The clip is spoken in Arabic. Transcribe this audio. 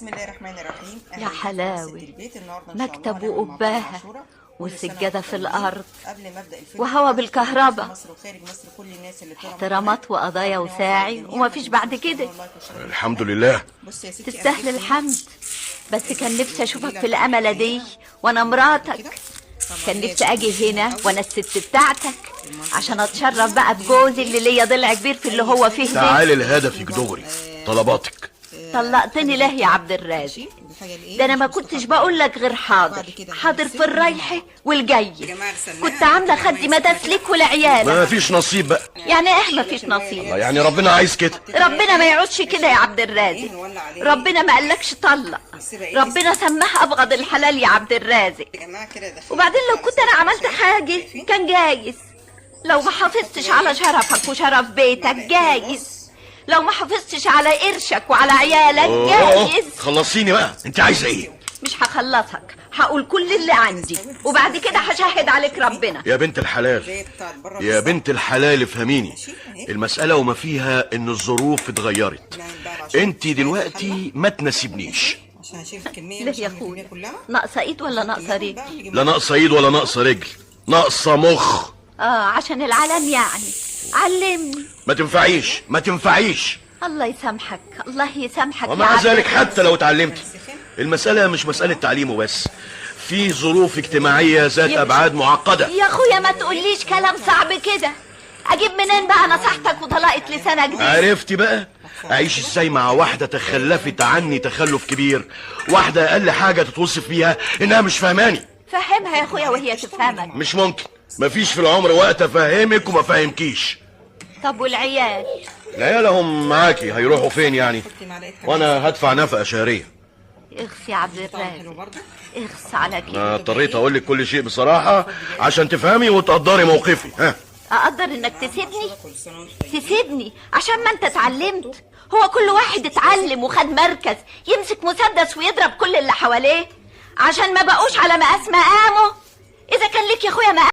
بسم الله الرحمن الرحيم. يا حلاوي، مكتب وقباها والسجادة في الأرض وهوا بالكهرباء، احترامات وقضايا وساعي ومفيش بعد كده. الحمد لله. تستاهل الحمد، بس كان نفسي أشوفك في الأملة دي وأنا مراتك. كان نفسي أجي هنا وأنا الست بتاعتك عشان أتشرف بقى بجوزي اللي ليا ضلع كبير في اللي هو فيه ده. تعالي لهدفك دغري، طلباتك. طلقتني ليه يا عبد الرازق؟ ده انا ما كنتش بقول لك غير حاضر حاضر في الرايحه والجاي. كنت عامله خدي مداس ليك ولعيالك. ما فيش نصيب بقى. يعني ايه ما فيش نصيب؟ يعني ربنا عايز كده. ربنا ما يعودش كده يا عبد الرازق. ربنا ما قالكش طلق، ربنا سماها ابغض الحلال يا عبد الرازق. وبعدين لو كنت انا عملت حاجه كان جايز، لو ما حافظتش على شرفك وشرف بيتك جايز، لو ما حافظتش على قرشك وعلى عيالك جايز. خلصيني بقى، انت عايزه ايه؟ مش هخلصك، هقول كل اللي عندي وبعد كده هشهد عليك ربنا. يا بنت الحلال، يا بنت الحلال افهميني، المسألة وما فيها ان الظروف اتغيرت. انت دلوقتي ما تناسبنيش. ليه يا اخويا؟ ناقصه ايد ولا ناقصه رجل؟ لا ناقصه ايد ولا ناقصه رجل، ناقصه مخ. عشان العالم يعني. علمني. ما تنفعيش ما تنفعيش. الله يسامحك، الله يسامحك. ومع ذلك حتى لو اتعلمتي، المسألة مش مسألة تعليم وبس، في ظروف اجتماعية ذات أبعاد معقدة. يا أخويا ما تقوليش كلام صعب كده. أجيب منين بقى نصيحتك وطلقت لسانك دي؟ عرفتي بقى؟ أعيش ازاي مع واحدة تخلفت عني تخلف كبير، واحدة أقل حاجة تتوصف بيها إنها مش فاهماني. فهمها يا أخويا وهي تفهمك. مش ممكن، مفيش في العمر وقت أفهمك وما فهمكيش. طب والعيال؟ العيال هم معاكي، هيروحوا فين يعني؟ وأنا هدفع نفقة شهرية. اغس يا عبد الرازق، اغس على كده. أنا اضطريت أقول لك كل شيء بصراحة عشان تفهمي وتقدري موقفي. ها؟ أقدر إنك تسيبني عشان ما أنت اتعلمت. هو كل واحد اتعلم وخد مركز يمسك مسدس ويضرب كل اللي حواليه عشان ما بقوش على مقاس مقامه. إذا كان ليك يا أخويا مقام